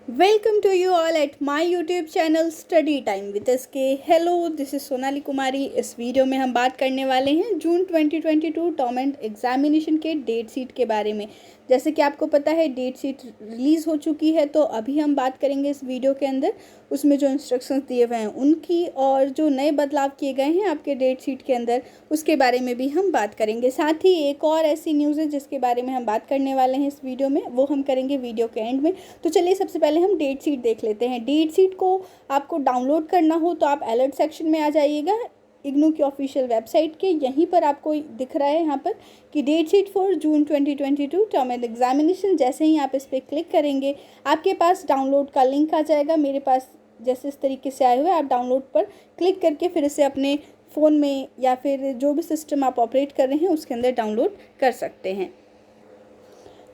Welcome to you all at my YouTube channel Study Time with SK। Hello, this is Sonali Kumari. इस video में हम बात करने वाले हैं जून 2022 टर्म एंड एग्जामिनेशन के डेट शीट के बारे में। जैसे कि आपको पता है डेट शीट रिलीज़ हो चुकी है, तो अभी हम बात करेंगे इस वीडियो के अंदर उसमें जो इंस्ट्रक्शंस दिए हुए हैं उनकी, और जो नए बदलाव किए गए हैं आपके डेट शीट के अंदर उसके बारे में भी हम बात करेंगे। साथ ही एक और ऐसी न्यूज़ है जिसके बारे में हम बात करने वाले हैं इस वीडियो में, वो हम करेंगे वीडियो के एंड में। तो चलिए सबसे पहले हम डेट शीट देख लेते हैं। डेट शीट को आपको डाउनलोड करना हो तो आप अलर्ट सेक्शन में आ जाइएगा इग्नू की ऑफिशियल वेबसाइट के। यहीं पर आपको दिख रहा है यहाँ पर कि date sheet for June 2022 term end examination. जैसे ही आप इस पर क्लिक करेंगे आपके पास डाउनलोड का लिंक आ जाएगा। मेरे पास जैसे इस तरीके से आए हुए, आप डाउनलोड पर क्लिक करके फिर इसे अपने फ़ोन में या फिर जो भी सिस्टम आप ऑपरेट कर रहे हैं उसके अंदर डाउनलोड कर सकते हैं।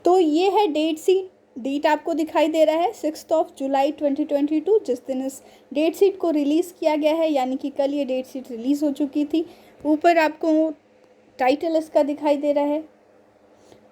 तो ये है डेट शीट। डेट आपको दिखाई दे रहा है 6 जुलाई 2022, जिस दिन इस डेट शीट को रिलीज़ किया गया है, यानी कि कल ये डेट शीट रिलीज़ हो चुकी थी। ऊपर आपको टाइटल इसका दिखाई दे रहा है।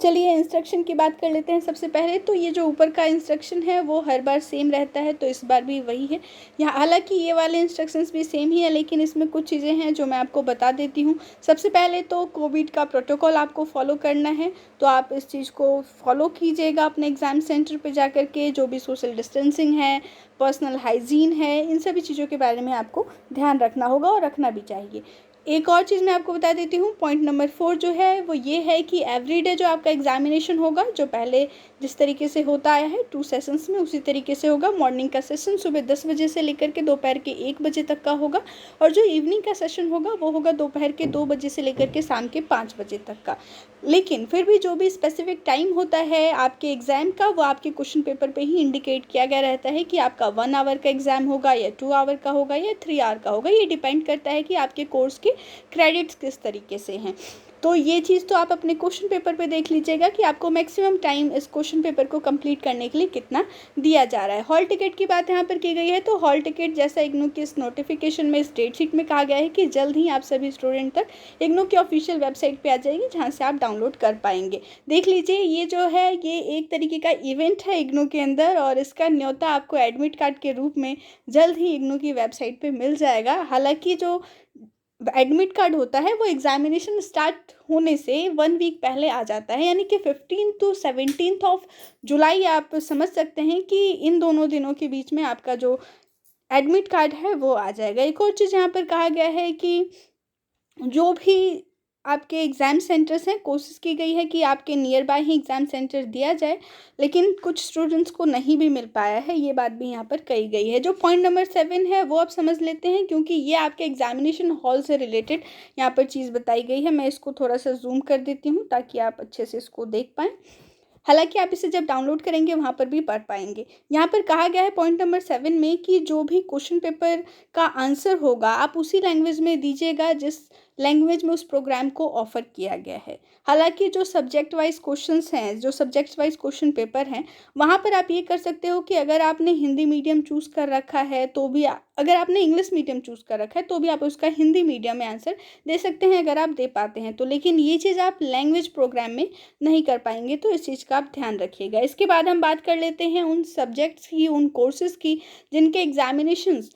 चलिए इंस्ट्रक्शन की बात कर लेते हैं। सबसे पहले तो ये जो ऊपर का इंस्ट्रक्शन है वो हर बार सेम रहता है, तो इस बार भी वही है। यहाँ हालांकि ये वाले इंस्ट्रक्शंस भी सेम ही है, लेकिन इसमें कुछ चीज़ें हैं जो मैं आपको बता देती हूँ। सबसे पहले तो कोविड का प्रोटोकॉल आपको फॉलो करना है, तो आप इस चीज़ को फॉलो कीजिएगा अपने एग्ज़ाम सेंटर पर जा कर के। जो भी सोशल डिस्टेंसिंग है, पर्सनल हाइजीन है, इन सभी चीज़ों के बारे में आपको ध्यान रखना होगा और रखना भी चाहिए। एक और चीज़ मैं आपको बता देती हूँ, पॉइंट नंबर 4 जो है वो ये है कि एवरीडे जो आपका एग्जामिनेशन होगा, जो पहले जिस तरीके से होता आया है 2 सेशंस में, उसी तरीके से होगा। मॉर्निंग का सेशन सुबह 10 बजे से लेकर के दोपहर के 1 बजे तक का होगा, और जो इवनिंग का सेशन होगा वो होगा दोपहर के 2 बजे से लेकर के शाम के 5 बजे तक का। लेकिन फिर भी जो भी स्पेसिफिक टाइम होता है आपके एग्ज़ाम का, वो आपके क्वेश्चन पेपर पे ही इंडिकेट किया गया रहता है कि आपका 1 आवर का एग्ज़ाम होगा या 2 आवर का होगा या 3 आवर का होगा। ये डिपेंड करता है कि आपके कोर्स के क्रेडिट्स किस तरीके से हैं। तो ये चीज़ तो आप अपने क्वेश्चन पेपर पे देख लीजिएगा कि आपको मैक्सिमम टाइम इस क्वेश्चन पेपर को कंप्लीट करने के लिए कितना दिया जा रहा है। हॉल टिकट की बात यहाँ पर की गई है, तो हॉल टिकट जैसा इग्नू की इस नोटिफिकेशन में, इस डेट शीट में कहा गया है कि जल्द ही आप सभी स्टूडेंट तक इग्नू की ऑफिशियल वेबसाइट पे आ जाएगी, जहाँ से आप डाउनलोड कर पाएंगे। देख लीजिए, ये जो है ये एक तरीके का इवेंट है इग्नू के अंदर, और इसका न्योता आपको एडमिट कार्ड के रूप में जल्द ही इग्नू की वेबसाइट पे मिल जाएगा। हालांकि जो एडमिट कार्ड होता है वो एग्जामिनेशन स्टार्ट होने से 1 वीक पहले आ जाता है, यानी कि 15 to 17 जुलाई आप समझ सकते हैं कि इन दोनों दिनों के बीच में आपका जो एडमिट कार्ड है वो आ जाएगा। एक और चीज़ यहाँ पर कहा गया है कि जो भी आपके एग्ज़ाम सेंटर्स हैं, कोशिश की गई है कि आपके near by he exam centre दिया जाए, लेकिन कुछ स्टूडेंट्स को नहीं भी मिल पाया है, ये बात भी यहाँ पर कही गई है। जो पॉइंट नंबर 7 है वो आप समझ लेते हैं, क्योंकि ये आपके एग्जामिनेशन हॉल से रिलेटेड यहाँ पर चीज़ बताई गई है। मैं इसको थोड़ा सा जूम कर देती हूँ ताकि आप अच्छे से इसको देख पाएँ। हालांकि आप इसे जब डाउनलोड करेंगे वहाँ पर भी पढ़ पाएंगे। यहाँ पर कहा गया है पॉइंट नंबर 7 में कि जो भी क्वेश्चन पेपर का आंसर होगा आप उसी लैंग्वेज में दीजिएगा जिस लैंग्वेज में उस प्रोग्राम को ऑफर किया गया है। हालांकि जो सब्जेक्ट वाइज क्वेश्चंस हैं, जो सब्जेक्ट वाइज क्वेश्चन पेपर हैं, वहाँ पर आप ये कर सकते हो कि अगर आपने हिंदी मीडियम चूज़ कर रखा है तो भी अगर आपने इंग्लिश मीडियम चूज़ कर रखा है तो भी आप उसका हिंदी मीडियम में आंसर दे सकते हैं, अगर आप दे पाते हैं तो। लेकिन ये चीज़ आप लैंग्वेज प्रोग्राम में नहीं कर पाएंगे, तो इस चीज़ का आप ध्यान रखिएगा। इसके बाद हम बात कर लेते हैं उन सब्जेक्ट्स की, उन कोर्सेज़ की जिनके एग्जामिनेशंस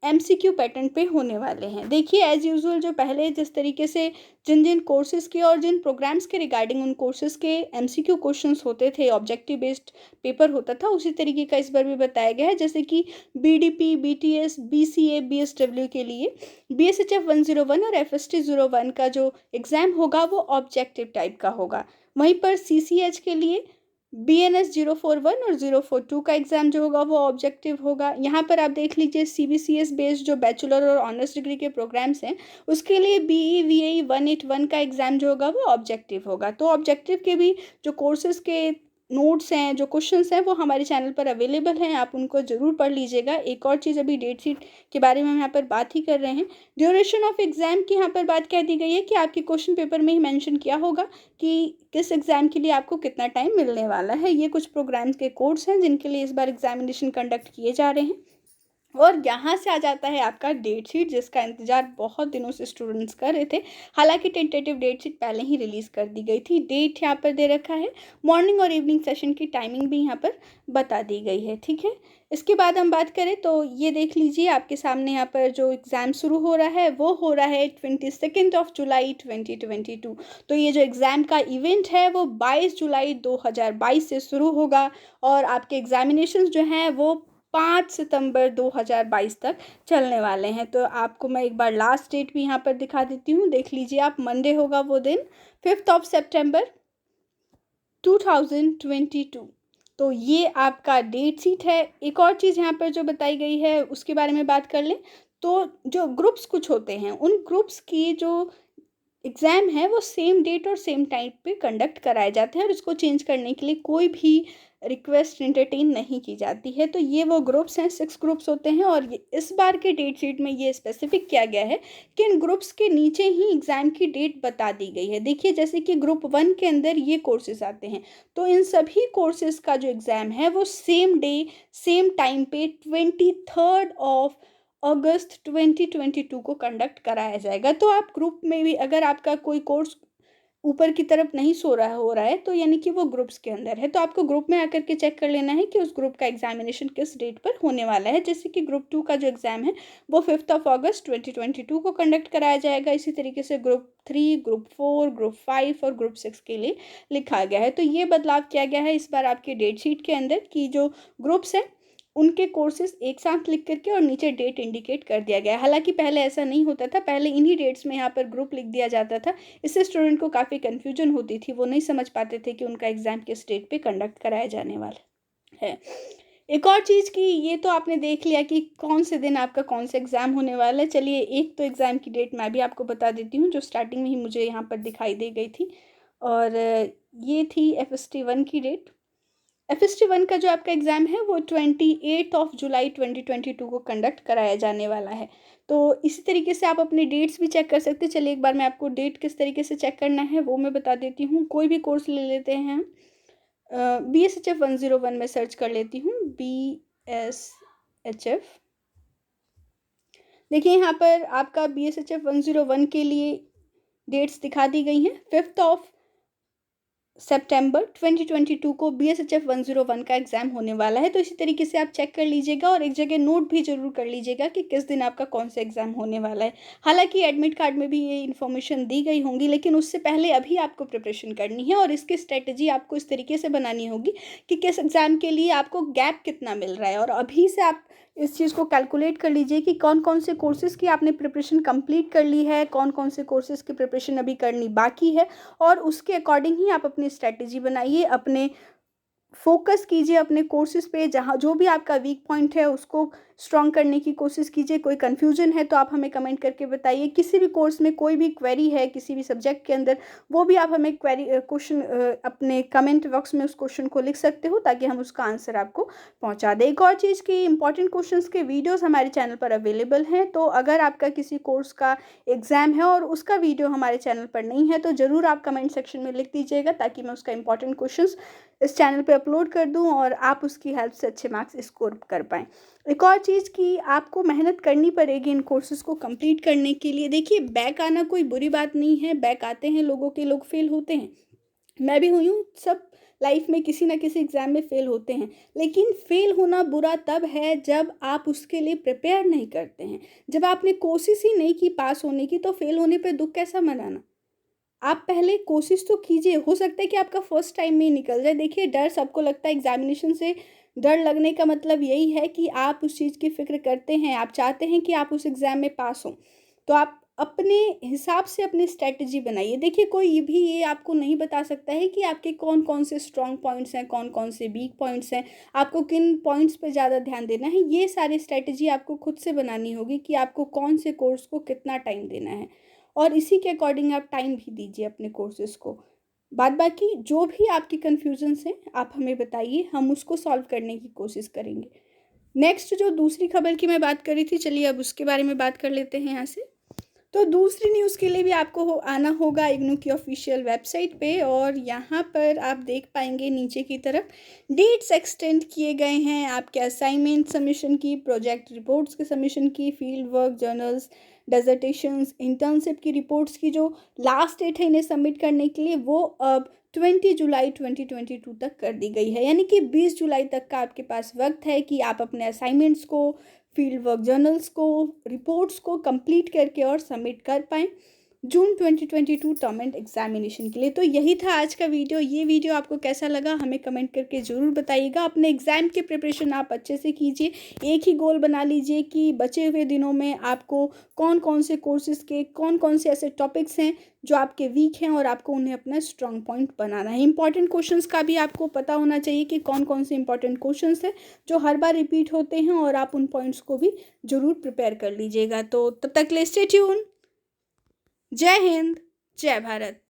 एमसीक्यू पैटर्न पे होने वाले हैं। देखिए, एज़ यूजुअल जो पहले जिस तरीके से जिन जिन कोर्सेज़ के और जिन प्रोग्राम्स के रिगार्डिंग उन कोर्सेज़ के एमसीक्यू क्वेश्चंस होते थे, ऑब्जेक्टिव बेस्ड पेपर होता था, उसी तरीके का इस बार भी बताया गया है। जैसे कि बीडीपी, बीटीएस, बीसीए, बीएसडब्ल्यू के लिए बीएसएचएफ 101 और एफएसटी 01 का जो एग्ज़ाम होगा वो ऑब्जेक्टिव टाइप का होगा। वहीं पर सीसीएच के लिए BNS 041 और 042 का एग्ज़ाम जो होगा वो ऑब्जेक्टिव होगा। यहाँ पर आप देख लीजिए, CBCS बेस्ड जो बैचलर और ऑनर्स डिग्री के प्रोग्राम्स हैं उसके लिए BE-VAE 181 का एग्ज़ाम जो होगा वो ऑब्जेक्टिव होगा। तो ऑब्जेक्टिव के भी जो कोर्सेज़ के नोट्स हैं, जो क्वेश्चंस हैं, वो हमारे चैनल पर अवेलेबल हैं, आप उनको ज़रूर पढ़ लीजिएगा। एक और चीज़, अभी डेट शीट के बारे में हम यहाँ पर बात ही कर रहे हैं, ड्यूरेशन ऑफ एग्ज़ाम की यहाँ पर बात कह दी गई है कि आपके क्वेश्चन पेपर में ही मेंशन किया होगा कि किस एग्ज़ाम के लिए आपको कितना टाइम मिलने वाला है। ये कुछ प्रोग्राम्स के कोड्स हैं जिनके लिए इस बार एग्जामिनेशन कंडक्ट किए जा रहे हैं। और यहाँ से आ जाता है आपका डेट शीट, जिसका इंतज़ार बहुत दिनों से स्टूडेंट्स कर रहे थे। हालांकि टेंटेटिव डेट शीट पहले ही रिलीज़ कर दी गई थी। डेट यहाँ पर दे रखा है, मॉर्निंग और इवनिंग सेशन की टाइमिंग भी यहाँ पर बता दी गई है, ठीक है। इसके बाद हम बात करें तो ये देख लीजिए आपके सामने यहाँ पर जो एग्ज़ाम शुरू हो रहा है वो हो रहा है 22 जुलाई 2022। तो ये जो एग्ज़ाम का इवेंट है वो 22 जुलाई 2022 से शुरू होगा और आपके एग्ज़ामिनेशंस जो हैं वो 5 सितंबर 2022 तक चलने वाले हैं। तो आपको मैं एक बार लास्ट डेट भी यहाँ पर दिखा देती हूँ, देख लीजिए आप, मंडे होगा वो दिन 5 सितंबर 2022। तो ये आपका डेट शीट है। एक और चीज़ यहाँ पर जो बताई गई है उसके बारे में बात कर लें तो जो ग्रुप्स कुछ होते हैं उन ग्रुप्स की जो एग्ज़ाम है वो सेम डेट और सेम टाइम पे कंडक्ट कराए जाते हैं और इसको चेंज करने के लिए कोई भी रिक्वेस्ट एंटरटेन नहीं की जाती है। तो ये वो ग्रुप्स हैं, 6 ग्रुप्स होते हैं और ये इस बार के डेट शीट में ये स्पेसिफिक किया गया है कि इन ग्रुप्स के नीचे ही एग्ज़ाम की डेट बता दी गई है। देखिए जैसे कि ग्रुप 1 के अंदर ये कोर्सेज आते हैं, तो इन सभी कोर्सेज का जो एग्ज़ाम है वो सेम डे सेम टाइम पे 23 अगस्त 2022 को कंडक्ट कराया जाएगा। तो आप ग्रुप में भी अगर आपका कोई कोर्स ऊपर की तरफ नहीं हो रहा है तो यानी कि वो ग्रुप्स के अंदर है, तो आपको ग्रुप में आकर के चेक कर लेना है कि उस ग्रुप का एग्जामिनेशन किस डेट पर होने वाला है। जैसे कि ग्रुप 2 का जो एग्ज़ाम है वो 5 अगस्त 2022 को कंडक्ट कराया जाएगा। इसी तरीके से ग्रुप 3, ग्रुप 4, ग्रुप 5 और ग्रुप 6 के लिए लिखा गया है। तो ये बदलाव किया गया है इस बार आपके डेट शीट के अंदर कि जो ग्रुप्स हैं उनके कोर्सेज एक साथ लिख करके और नीचे डेट इंडिकेट कर दिया गया है। हालांकि पहले ऐसा नहीं होता था, पहले इन्हीं डेट्स में यहाँ पर ग्रुप लिख दिया जाता था। इससे स्टूडेंट को काफ़ी कन्फ्यूजन होती थी, वो नहीं समझ पाते थे कि उनका एग्ज़ाम किस डेट पे कंडक्ट कराया जाने वाला है। एक और चीज़ कि ये तो आपने देख लिया कि कौन से दिन आपका कौन सा एग्ज़ाम होने वाला है। चलिए एक तो एग्ज़ाम की डेट मैं भी आपको बता देती हूँ जो स्टार्टिंग में ही मुझे यहाँ पर दिखाई दे गई थी, और ये थी FST 1 की डेट। FST 1 का जो आपका एग्ज़ाम है वो 28 जुलाई 2022 को कंडक्ट कराया जाने वाला है। तो इसी तरीके से आप अपने डेट्स भी चेक कर सकते हैं। चलिए एक बार मैं आपको डेट किस तरीके से चेक करना है वो मैं बता देती हूँ। कोई भी कोर्स ले लेते हैं, BSHF 101 में सर्च कर लेती हूँ, BSHF। देखिए यहाँ पर आपका BSHF 101 के लिए डेट्स दिखा दी गई हैं। 5 सितंबर 2022 को BSHF 101 का एग्ज़ाम होने वाला है। तो इसी तरीके से आप चेक कर लीजिएगा और एक जगह नोट भी ज़रूर कर लीजिएगा कि किस दिन आपका कौन सा एग्ज़ाम होने वाला है। हालांकि एडमिट कार्ड में भी ये इन्फॉर्मेशन दी गई होंगी, लेकिन उससे पहले अभी आपको प्रिपरेशन करनी है और इसकी स्ट्रेटजी आपको इस तरीके से बनानी होगी कि किस एग्ज़ाम के लिए आपको गैप कितना मिल रहा है। और अभी से आप इस चीज़ को कैलकुलेट कर लीजिए कि कौन कौन से कोर्सेज़ की आपने प्रिपरेशन कंप्लीट कर ली है, कौन कौन से कोर्सेज़ की प्रिपरेशन अभी करनी बाकी है, और उसके अकॉर्डिंग ही आप अपनी स्ट्रेटजी बनाइए। अपने फोकस कीजिए अपने कोर्सेज़ पे, जहाँ जो भी आपका वीक पॉइंट है उसको स्ट्रॉन्ग करने की कोशिश कीजिए। कोई कन्फ्यूजन है तो आप हमें कमेंट करके बताइए। किसी भी कोर्स में कोई भी क्वेरी है किसी भी सब्जेक्ट के अंदर, वो भी आप हमें क्वेश्चन अपने कमेंट बॉक्स में उस क्वेश्चन को लिख सकते हो ताकि हम उसका आंसर आपको पहुंचा दें। एक और चीज़ की इंपॉर्टेंट क्वेश्चंस के वीडियोस हमारे चैनल पर अवेलेबल हैं, तो अगर आपका किसी कोर्स का एग्ज़ाम है और उसका वीडियो हमारे चैनल पर नहीं है तो ज़रूर आप कमेंट सेक्शन में लिख दीजिएगा ताकि मैं उसका इंपॉर्टेंट क्वेश्चंस इस चैनल पे अपलोड कर दूं और आप उसकी हेल्प से अच्छे मार्क्स स्कोर कर पाएँ। एक और चीज़ कि आपको मेहनत करनी पड़ेगी इन कोर्सेज़ को कंप्लीट करने के लिए। देखिए बैक आना कोई बुरी बात नहीं है, बैक आते हैं लोगों के, लोग फेल होते हैं, मैं भी हुई हूँ, सब लाइफ में किसी ना किसी एग्ज़ाम में फ़ेल होते हैं। लेकिन फ़ेल होना बुरा तब है जब आप उसके लिए प्रिपेयर नहीं करते हैं। जब आपने कोशिश ही नहीं की पास होने की तो फ़ेल होने पे दुःख कैसा मनाना। आप पहले कोशिश तो कीजिए, हो सकता है कि आपका फर्स्ट टाइम में ही निकल जाए। देखिए डर सबको लगता है, एग्जामिनेशन से डर लगने का मतलब यही है कि आप उस चीज़ की फ़िक्र करते हैं, आप चाहते हैं कि आप उस एग्ज़ाम में पास हों। तो आप अपने हिसाब से अपनी स्ट्रैटेजी बनाइए। देखिए कोई भी ये आपको नहीं बता सकता है कि आपके कौन कौन से स्ट्रॉन्ग पॉइंट्स हैं, कौन कौन से वीक पॉइंट्स हैं, आपको किन पॉइंट्स पे ज़्यादा ध्यान देना है। ये सारी स्ट्रैटेजी आपको खुद से बनानी होगी कि आपको कौन से कोर्स को कितना टाइम देना है, और इसी के अकॉर्डिंग आप टाइम भी दीजिए अपने कोर्सेज़ को। बाद बाकी जो भी आपकी कन्फ्यूजन्स हैं आप हमें बताइए, हम उसको सॉल्व करने की कोशिश करेंगे। नेक्स्ट जो दूसरी खबर की मैं बात कर रही थी, चलिए अब उसके बारे में बात कर लेते हैं यहाँ से। तो दूसरी न्यूज़ के लिए भी आपको आना होगा इग्नू की ऑफिशियल वेबसाइट पे, और यहाँ पर आप देख पाएंगे नीचे की तरफ डेट्स एक्सटेंड किए गए हैं आपके असाइनमेंट सबमिशन की, प्रोजेक्ट रिपोर्ट्स के सबमिशन की, फील्ड वर्क, जर्नल्स, डेजर्टेशंस, इंटर्नशिप की रिपोर्ट्स की जो लास्ट डेट है इन्हें सबमिट करने के लिए वो अब 20 जुलाई 2022 तक कर दी गई है। यानी कि 20 जुलाई तक का आपके पास वक्त है कि आप अपने असाइनमेंट्स को, फील्ड वर्क, जर्नल्स को, रिपोर्ट्स को कंप्लीट करके और सबमिट कर पाएँ जून 2022 टर्म एंड एग्जामिनेशन के लिए। तो यही था आज का वीडियो। ये वीडियो आपको कैसा लगा हमें कमेंट करके ज़रूर बताइएगा। अपने एग्ज़ाम की प्रिपरेशन आप अच्छे से कीजिए। एक ही गोल बना लीजिए कि बचे हुए दिनों में आपको कौन कौन से कोर्सेज़ के कौन कौन से ऐसे टॉपिक्स हैं जो आपके वीक हैं और आपको उन्हें अपना स्ट्रॉन्ग पॉइंट बनाना है। इंपॉर्टेंट क्वेश्चंस का भी आपको पता होना चाहिए कि कौन कौन से इंपॉर्टेंट क्वेश्चंस हैं जो हर बार रिपीट होते हैं, और आप उन पॉइंट्स को भी ज़रूर प्रिपेयर कर लीजिएगा। तो तब तक के लिए स्टे ट्यून। जय हिंद, जय भारत।